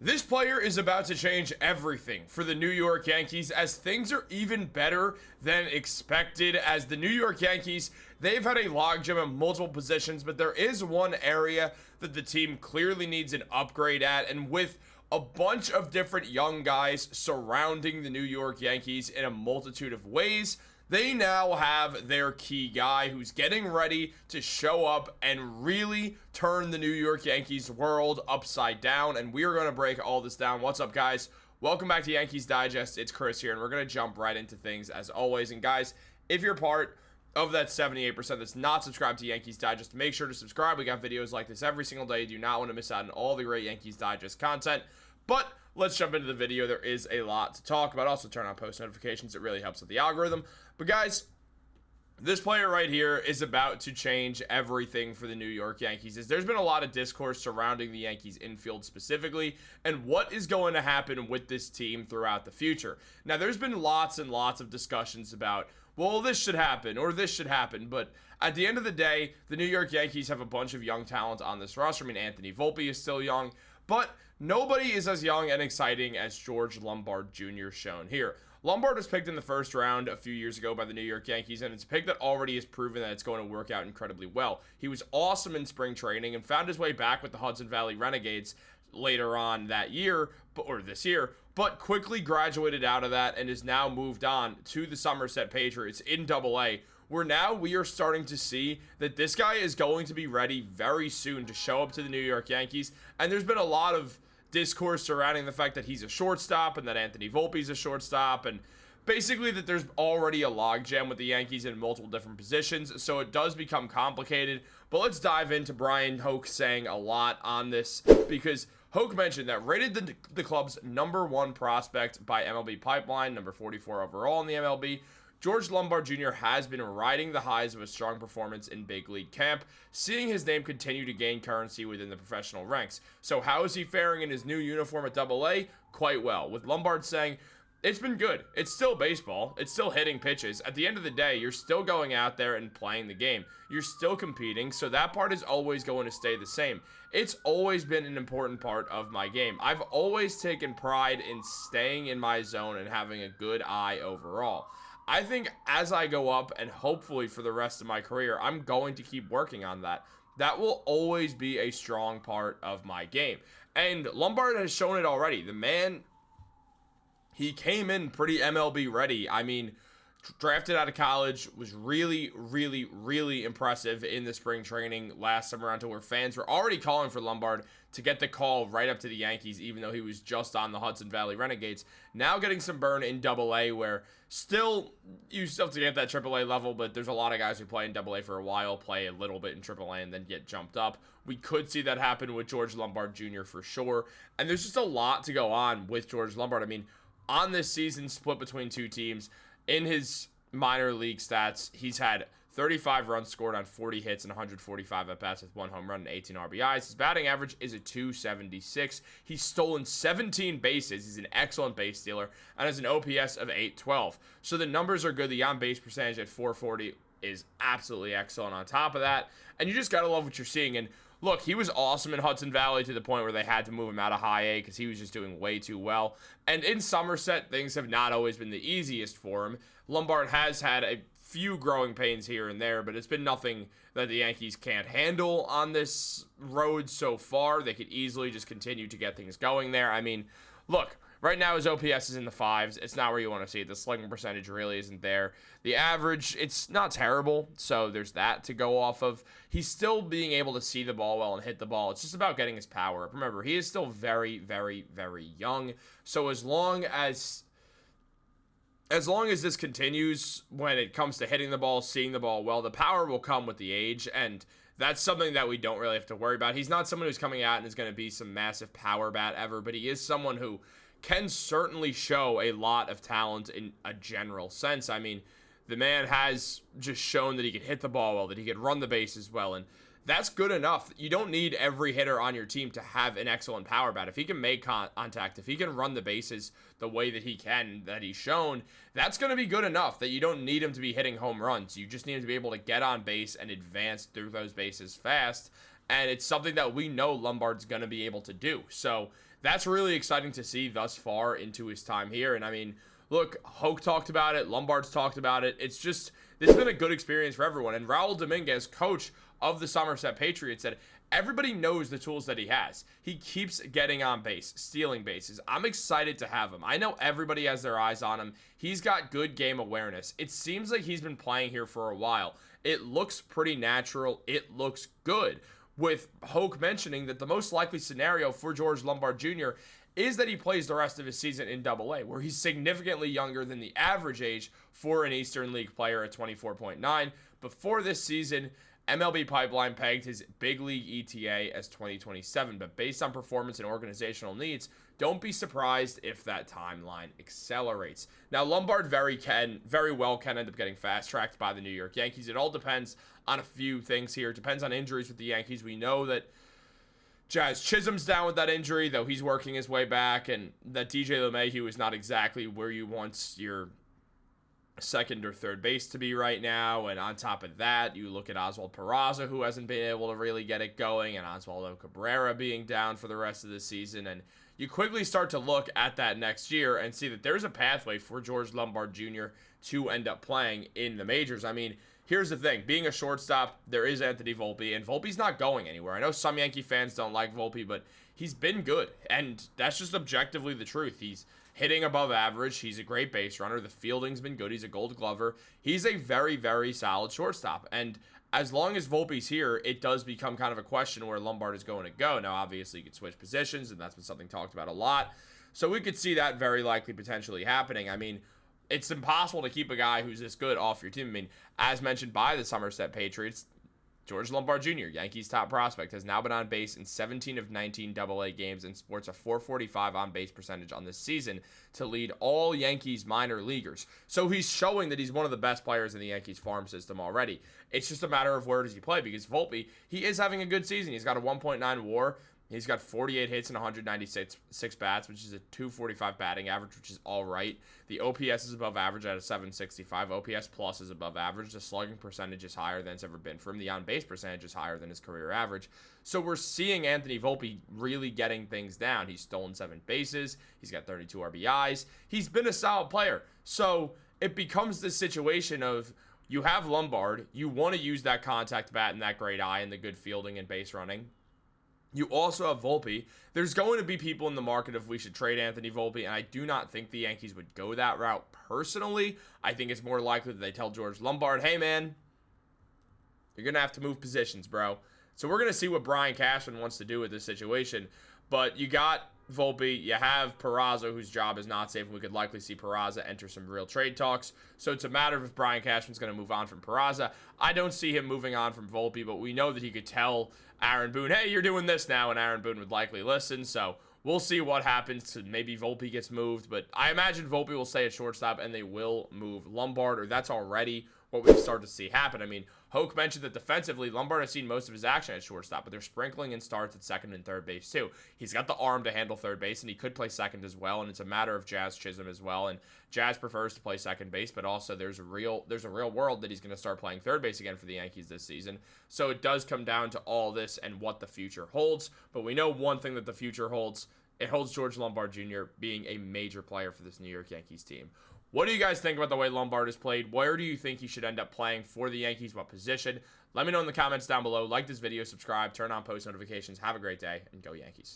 This player is about to change everything for the New York Yankees, as things are even better than expected. As the New York Yankees, they've had a logjam in multiple positions, but there is one area that the team clearly needs an upgrade at, and with a bunch of different young guys surrounding the New York Yankees in a multitude of ways, they now have their key guy who's getting ready to show up and really turn the New York Yankees world upside down. And we are going to break all this down. What's up, guys? Welcome back to Yankees Digest. It's Chris here, and we're going to jump right into things as always. And guys, if you're part of that 78% that's not subscribed to Yankees Digest, make sure to subscribe. We got videos like this every single day. You do not want to miss out on all the great Yankees Digest content. But let's jump into the video. There is a lot to talk about. Also, turn on post notifications. It really helps with the algorithm. But guys, this player right here is about to change everything for the New York Yankees. There's been a lot of discourse surrounding the Yankees infield specifically and what is going to happen with this team throughout the future. Now, there's been lots and lots of discussions about, well, this should happen or this should happen. But at the end of the day, the New York Yankees have a bunch of young talent on this roster. I mean, Anthony Volpe is still young, but nobody is as young and exciting as George Lombard Jr. shown here. Lombard was picked in the first round a few years ago by the New York Yankees, and it's a pick that already has proven that it's going to work out incredibly well. He was awesome in spring training and found his way back with the Hudson Valley Renegades later on that year, or this year, but quickly graduated out of that and is now moved on to the Somerset Patriots in Double-A, where now we are starting to see that this guy is going to be ready very soon to show up to the New York Yankees. And there's been a lot of discourse surrounding the fact that he's a shortstop and that Anthony Volpe's a shortstop, and basically that there's already a logjam with the Yankees in multiple different positions, so it does become complicated. But let's dive into Brian Hoke saying a lot on this, because Hoke mentioned that rated the club's #1 prospect by MLB Pipeline, number 44 overall in the MLB, George Lombard Jr. has been riding the highs of a strong performance in big league camp, seeing his name continue to gain currency within the professional ranks. So how is he faring in his new uniform at Double-A? Quite well, with Lombard saying, it's been good. It's still baseball. It's still hitting pitches. At the end of the day, you're still going out there and playing the game. You're still competing, so that part is always going to stay the same. It's always been an important part of my game. I've always taken pride in staying in my zone and having a good eye overall. I think as I go up, and hopefully for the rest of my career, I'm going to keep working on that. That will always be a strong part of my game. And Lombard has shown it already. The man, he came in pretty MLB ready. I mean, drafted out of college, was really, really, really impressive in the spring training last summer, until where fans were already calling for Lombard to get the call right up to the Yankees, even though he was just on the Hudson Valley Renegades. Now getting some burn in Double-A, where you still have to get that Triple-A level, but there's a lot of guys who play in Double-A for a while, play a little bit in Triple-A, and then get jumped up. We could see that happen with George Lombard Jr. for sure. And there's just a lot to go on with George Lombard. I mean, on this season split between two teams, in his minor league stats, he's had 35 runs scored on 40 hits and 145 at-bats with 1 home run and 18 RBIs. His batting average is a .276. He's stolen 17 bases. He's an excellent base stealer and has an OPS of .812. So the numbers are good. The on-base percentage at .440 is absolutely excellent on top of that. And you just got to love what you're seeing. And look, he was awesome in Hudson Valley to the point where they had to move him out of high A because he was just doing way too well. And in Somerset, things have not always been the easiest for him. Lombard has had a few growing pains here and there, but it's been nothing that the Yankees can't handle on this road so far. They could easily just continue to get things going there. I mean, look, right now his OPS is in the 5s. It's not where you want to see it. The slugging percentage really isn't there. The average, it's not terrible, so there's that to go off of. He's still being able to see the ball well and hit the ball. It's just about getting his power up. Remember, he is still very, very, very young, so as long as this continues when it comes to hitting the ball, seeing the ball well, the power will come with the age, and that's something that we don't really have to worry about. He's not someone who's coming out and is going to be some massive power bat ever, but he is someone who can certainly show a lot of talent in a general sense. I mean, the man has just shown that he can hit the ball well, that he can run the bases well, and that's good enough. You don't need every hitter on your team to have an excellent power bat. If he can make contact, if he can run the bases the way that he can, that he's shown, that's going to be good enough that you don't need him to be hitting home runs. You just need him to be able to get on base and advance through those bases fast. And it's something that we know Lombard's going to be able to do. So that's really exciting to see thus far into his time here. And I mean, look, Hoke talked about it. Lombard's talked about it. It's just, this has been a good experience for everyone. And Raul Dominguez, coach of the Somerset Patriots, said everybody knows the tools that he has. He keeps getting on base, stealing bases. I'm excited to have him. I know everybody has their eyes on him. He's got good game awareness. It seems like he's been playing here for a while. It looks pretty natural. It looks good. With Hoke mentioning that the most likely scenario for George Lombard Jr. is that he plays the rest of his season in Double-A, where he's significantly younger than the average age for an Eastern League player at 24.9. Before this season, MLB Pipeline pegged his big league ETA as 2027, but based on performance and organizational needs, don't be surprised if that timeline accelerates. Now, Lombard very well can end up getting fast-tracked by the New York Yankees. It all depends on a few things here. It depends on injuries with the Yankees. We know that Jazz Chisholm's down with that injury, though he's working his way back, and that DJ LeMahieu is not exactly where you want your second or third base to be right now. And on top of that, you look at Oswald Peraza, who hasn't been able to really get it going, and Oswaldo Cabrera being down for the rest of the season. And you quickly start to look at that next year and see that there's a pathway for George Lombard Jr. to end up playing in the majors. I mean, here's the thing. Being a shortstop, there is Anthony Volpe, and Volpe's not going anywhere. I know some Yankee fans don't like Volpe, but he's been good, and that's just objectively the truth. He's hitting above average. He's a great base runner. The fielding's been good. He's a Gold Glover. He's a very, very solid shortstop, and as long as Volpe's here, it does become kind of a question where Lombard is going to go. Now, obviously, you could switch positions, and that's been something talked about a lot, so we could see that very likely potentially happening. I mean, it's impossible to keep a guy who's this good off your team. I mean, as mentioned by the Somerset Patriots, George Lombard Jr., Yankees' top prospect, has now been on base in 17 of 19 Double-A games and sports a .445 on-base percentage on this season to lead all Yankees minor leaguers. So he's showing that he's one of the best players in the Yankees farm system already. It's just a matter of where does he play, because Volpe, he is having a good season. He's got a 1.9 WAR. He's got 48 hits and 196 bats, which is a .245 batting average, which is all right. The OPS is above average at a .765. OPS plus is above average. The slugging percentage is higher than it's ever been for him. The on-base percentage is higher than his career average. So we're seeing Anthony Volpe really getting things down. He's stolen 7 bases. He's got 32 RBIs. He's been a solid player. So it becomes this situation of you have Lombard. You want to use that contact bat and that great eye and the good fielding and base running. You also have Volpe. There's going to be people in the market if we should trade Anthony Volpe, and I do not think the Yankees would go that route personally. I think it's more likely that they tell George Lombard, hey, man, you're going to have to move positions, bro. So we're going to see what Brian Cashman wants to do with this situation. But you got Volpe, you have Peraza, whose job is not safe, and we could likely see Peraza enter some real trade talks. So it's a matter of if Brian Cashman's going to move on from Peraza. I don't see him moving on from Volpe, but we know that he could tell Aaron Boone, hey, you're doing this now, and Aaron Boone would likely listen. So we'll see what happens. Maybe Volpe gets moved, but I imagine Volpe will stay at shortstop, and they will move Lombard, or that's already what we start to see happen. I mean, Hoke mentioned that defensively, Lombard has seen most of his action at shortstop, but they're sprinkling in starts at second and third base too. He's got the arm to handle third base, and he could play second as well, and it's a matter of Jazz Chisholm as well, and Jazz prefers to play second base, but also there's a real world that he's going to start playing third base again for the Yankees this season. So it does come down to all this and what the future holds, but we know one thing that the future holds. It holds George Lombard Jr. being a major player for this New York Yankees team. What do you guys think about the way Lombard has played? Where do you think he should end up playing for the Yankees? What position? Let me know in the comments down below. Like this video, subscribe, turn on post notifications. Have a great day, and go Yankees.